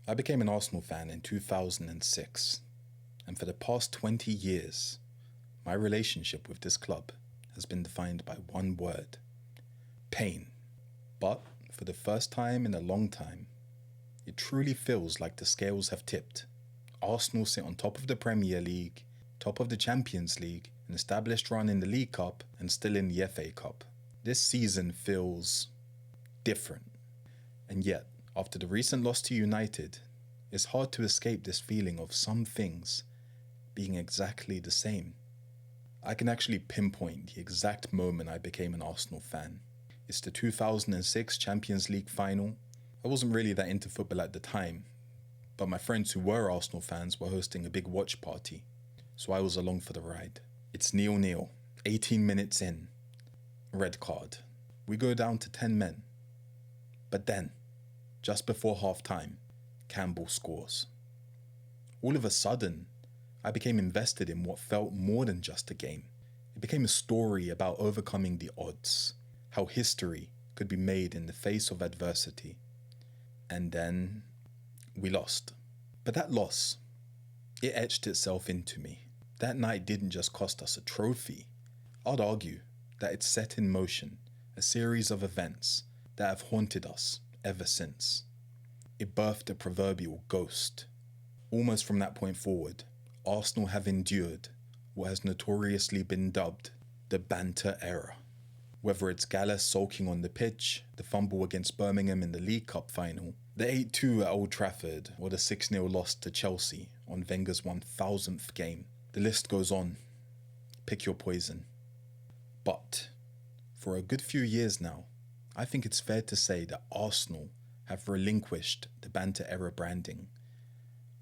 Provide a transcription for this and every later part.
I became an Arsenal fan in 2006, and for the past 20 years, my relationship with this club has been defined by one word: pain. But for the first time in a long time, it truly feels like the scales have tipped. Arsenal sit on top of the Premier League, top of the Champions League, an established run in the League Cup, and still in the FA Cup. This season feels different. And yet, after the recent loss to United, it's hard to escape this feeling of some things being exactly the same. I can actually pinpoint the exact moment I became an Arsenal fan. It's the 2006 Champions League final. I wasn't really that into football at the time, but my friends who were Arsenal fans were hosting a big watch party, so I was along for the ride. It's 0-0, 18 minutes in, red card. We go down to 10 men. But then, just before half-time, Campbell scores. All of a sudden, I became invested in what felt more than just a game. It became a story about overcoming the odds, how history could be made in the face of adversity. And then, we lost. But that loss, it etched itself into me. That night didn't just cost us a trophy. I'd argue that it set in motion a series of events that have haunted us ever since. It birthed a proverbial ghost. Almost from that point forward, Arsenal have endured what has notoriously been dubbed the Banter era. Whether it's Gallus sulking on the pitch, the fumble against Birmingham in the League Cup final, the 8-2 at Old Trafford, or the 6-0 loss to Chelsea on Wenger's 1000th game, the list goes on. Pick your poison. But for a good few years now, I think it's fair to say that Arsenal have relinquished the Banter era branding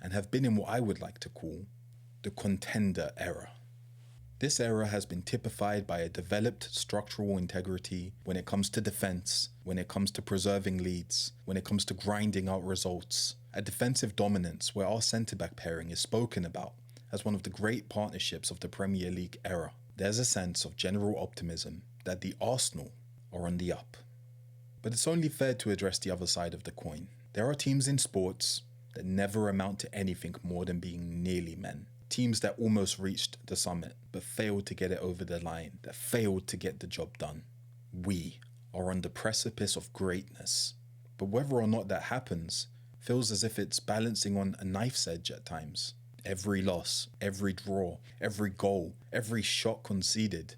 and have been in what I would like to call the contender era. This era has been typified by a developed structural integrity when it comes to defense, when it comes to preserving leads, when it comes to grinding out results, a defensive dominance where our centre-back pairing is spoken about as one of the great partnerships of the Premier League era. There's a sense of general optimism that the Arsenal are on the up. But it's only fair to address the other side of the coin. There are teams in sports that never amount to anything more than being nearly men. Teams that almost reached the summit, but failed to get it over the line, that failed to get the job done. We are on the precipice of greatness. But whether or not that happens feels as if it's balancing on a knife's edge at times. Every loss, every draw, every goal, every shot conceded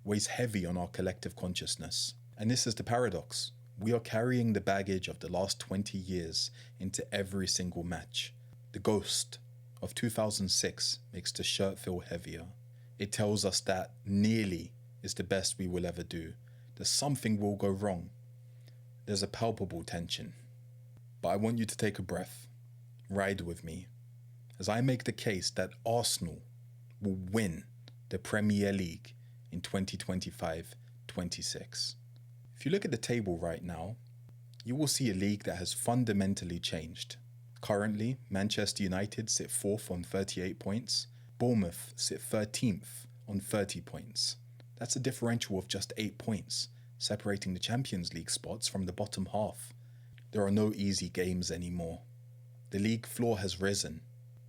weighs heavy on our collective consciousness. And this is the paradox. We are carrying the baggage of the last 20 years into every single match. The ghost of 2006 makes the shirt feel heavier. It tells us that nearly is the best we will ever do, that something will go wrong. There's a palpable tension. But I want you to take a breath. Ride with me as I make the case that Arsenal will win the Premier League in 2025-26. If you look at the table right now, you will see a league that has fundamentally changed. Currently, Manchester United sit 4th on 38 points. Bournemouth sit 13th on 30 points. That's a differential of just 8 points, separating the Champions League spots from the bottom half. There are no easy games anymore. The league floor has risen.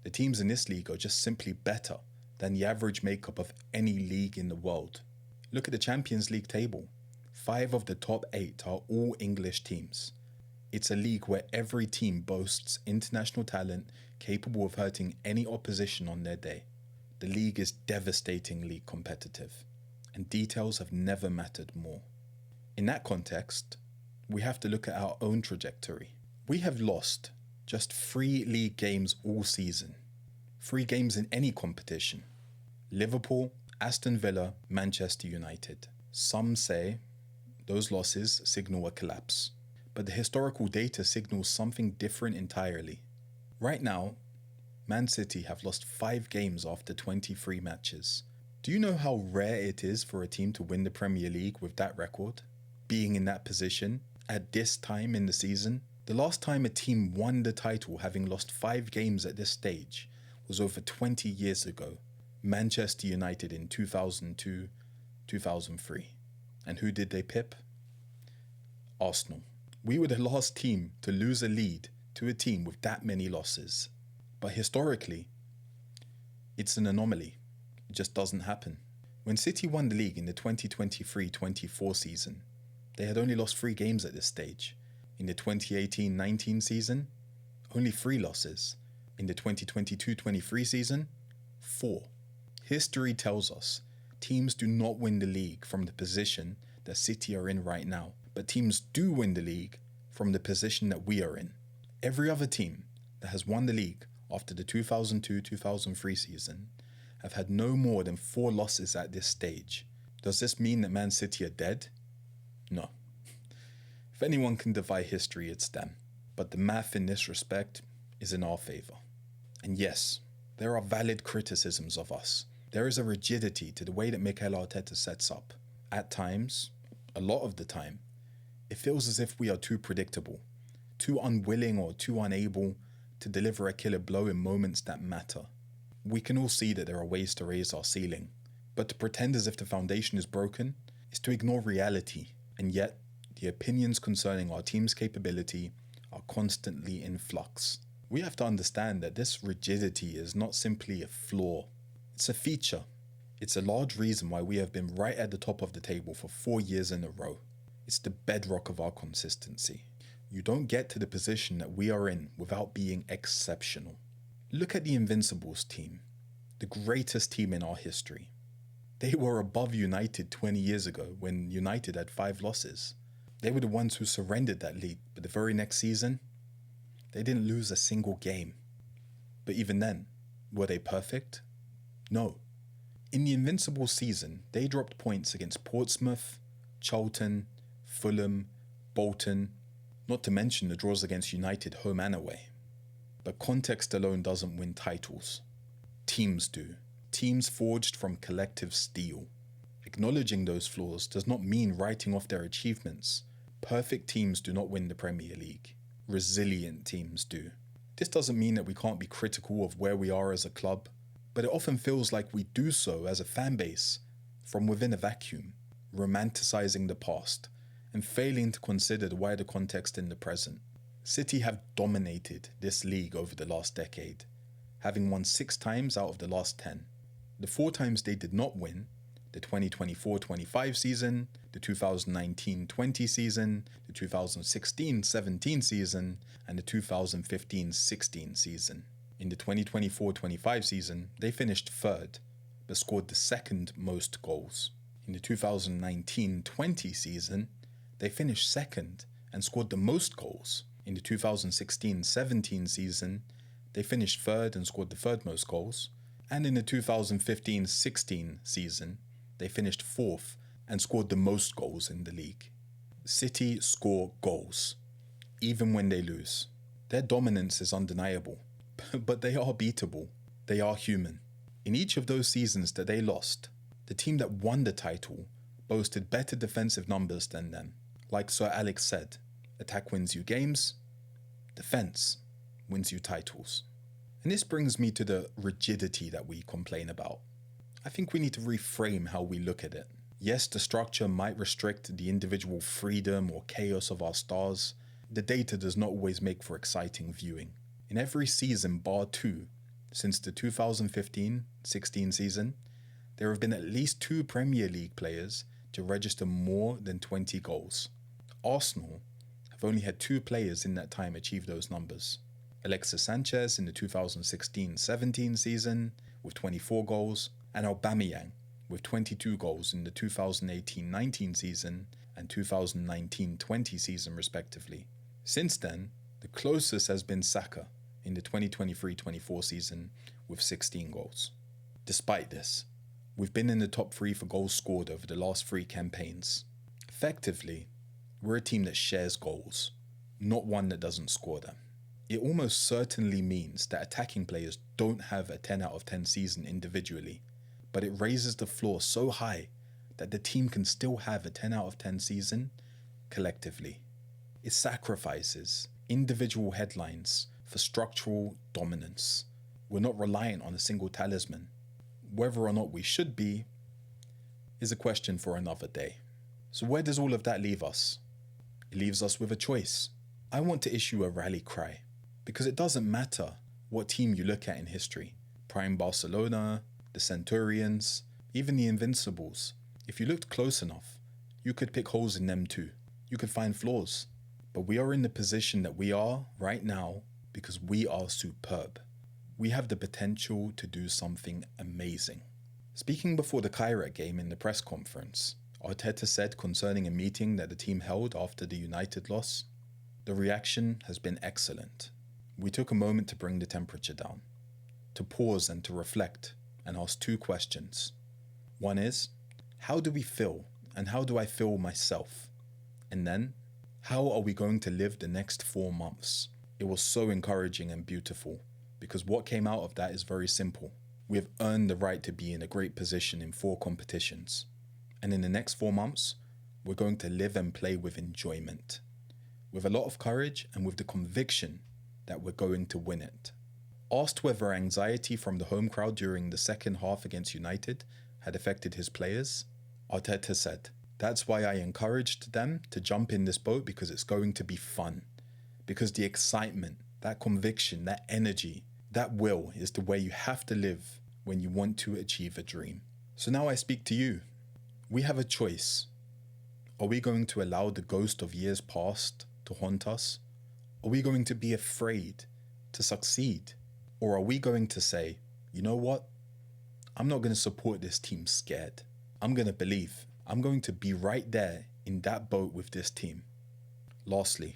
The teams in this league are just simply better than the average makeup of any league in the world. Look at the Champions League table. 5 of the top 8 are all English teams. It's a league where every team boasts international talent capable of hurting any opposition on their day. The league is devastatingly competitive, and details have never mattered more. In that context, we have to look at our own trajectory. We have lost just 3 league games all season. 3 games in any competition. Liverpool, Aston Villa, Manchester United. Some say those losses signal a collapse, but the historical data signals something different entirely. Right now, Man City have lost 5 games after 23 matches. Do you know how rare it is for a team to win the Premier League with that record? Being in that position, at this time in the season, the last time a team won the title having lost 5 games at this stage was over 20 years ago. Manchester United in 2002-2003. And who did they pip? Arsenal. We were the last team to lose a lead to a team with that many losses. But historically, it's an anomaly. It just doesn't happen. When City won the league in the 2023-24 season, they had only lost 3 games at this stage. In the 2018-19 season, only 3 losses. In the 2022-23 season, 4. History tells us teams do not win the league from the position that City are in right now, but teams do win the league from the position that we are in. Every other team that has won the league after the 2002-2003 season have had no more than 4 losses at this stage. Does this mean that Man City are dead? No. If anyone can defy history, it's them. But the math in this respect is in our favour. And yes, there are valid criticisms of us. There is a rigidity to the way that Mikel Arteta sets up. At times, a lot of the time, it feels as if we are too predictable, too unwilling or too unable to deliver a killer blow in moments that matter. We can all see that there are ways to raise our ceiling, but to pretend as if the foundation is broken is to ignore reality, and yet the opinions concerning our team's capability are constantly in flux. We have to understand that this rigidity is not simply a flaw, it's a feature. It's a large reason why we have been right at the top of the table for 4 years in a row. It's the bedrock of our consistency. You don't get to the position that we are in without being exceptional. Look at the Invincibles team, the greatest team in our history. They were above United 20 years ago when United had 5 losses. They were the ones who surrendered that lead, but the very next season, they didn't lose a single game. But even then, were they perfect? No. In the Invincibles season, they dropped points against Portsmouth, Charlton, Fulham, Bolton, not to mention the draws against United home and away. But context alone doesn't win titles. Teams do. Teams forged from collective steel. Acknowledging those flaws does not mean writing off their achievements. Perfect teams do not win the Premier League. Resilient teams do. This doesn't mean that we can't be critical of where we are as a club, but it often feels like we do so as a fan base from within a vacuum, romanticizing the past and failing to consider the wider context in the present. City have dominated this league over the last decade, having won 6 times out of the last 10. The 4 times they did not win, the 2024-25 season, the 2019-20 season, the 2016-17 season, and the 2015-16 season. In the 2024-25 season, they finished 3rd, but scored the 2nd most goals. In the 2019-20 season, they finished 2nd and scored the most goals. In the 2016-17 season, they finished 3rd and scored the 3rd most goals. And in the 2015-16 season, they finished 4th and scored the most goals in the league. City score goals, even when they lose. Their dominance is undeniable, but they are beatable. They are human. In each of those seasons that they lost, the team that won the title boasted better defensive numbers than them. Like Sir Alex said, attack wins you games, defense wins you titles. And this brings me to the rigidity that we complain about. I think we need to reframe how we look at it. Yes, the structure might restrict the individual freedom or chaos of our stars. The data does not always make for exciting viewing. In every season bar 2, since the 2015-16 season, there have been at least 2 Premier League players to register more than 20 goals. Arsenal have only had 2 players in that time achieve those numbers. Alexis Sanchez in the 2016-17 season with 24 goals, and Aubameyang with 22 goals in the 2018-19 season and 2019-20 season respectively. Since then, the closest has been Saka in the 2023-24 season with 16 goals. Despite this, we've been in the top 3 for goals scored over the last 3 campaigns. Effectively, we're a team that shares goals, not one that doesn't score them. It almost certainly means that attacking players don't have a 10 out of 10 season individually, but it raises the floor so high that the team can still have a 10 out of 10 season collectively. It sacrifices individual headlines for structural dominance. We're not reliant on a single talisman. Whether or not we should be is a question for another day. So where does all of that leave us? It leaves us with a choice. I want to issue a rally cry. Because it doesn't matter what team you look at in history. Prime Barcelona, the Centurions, even the Invincibles. If you looked close enough, you could pick holes in them too. You could find flaws. But we are in the position that we are right now because we are superb. We have the potential to do something amazing. Speaking before the Kairat game in the press conference, Arteta said concerning a meeting that the team held after the United loss, "The reaction has been excellent. We took a moment to bring the temperature down, to pause and to reflect and ask two questions. One is, how do we feel and how do I feel myself? And then, how are we going to live the next 4 months?" It was so encouraging and beautiful because what came out of that is very simple. We have earned the right to be in a great position in 4 competitions. And in the next 4 months, we're going to live and play with enjoyment, with a lot of courage and with the conviction that we're going to win it. Asked whether anxiety from the home crowd during the second half against United had affected his players, Arteta said, "That's why I encouraged them to jump in this boat because it's going to be fun. Because the excitement, that conviction, that energy, that will is the way you have to live when you want to achieve a dream." So now I speak to you. We have a choice. Are we going to allow the ghost of years past to haunt us? Are we going to be afraid to succeed? Or are we going to say, you know what? I'm not going to support this team scared. I'm going to believe. I'm going to be right there in that boat with this team. Lastly,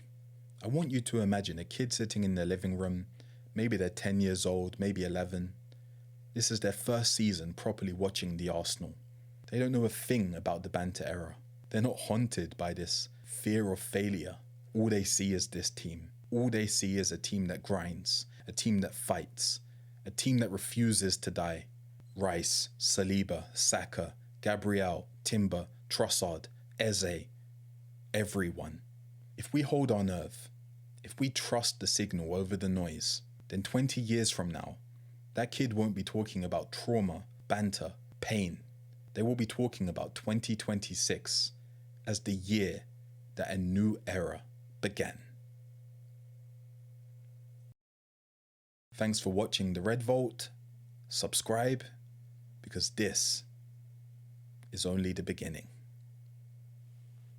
I want you to imagine a kid sitting in their living room. Maybe they're 10 years old, maybe 11. This is their first season properly watching the Arsenal. They don't know a thing about the Banter era. They're not haunted by this fear of failure. All they see is this team. All they see is a team that grinds, a team that fights, a team that refuses to die. Rice, Saliba, Saka, Gabriel, Timber, Trossard, Eze, everyone. If we hold our nerve, if we trust the signal over the noise, then 20 years from now, that kid won't be talking about trauma, banter, pain. They will be talking about 2026 as the year that a new era began. Thanks for watching The Red Vault. Subscribe, because this is only the beginning.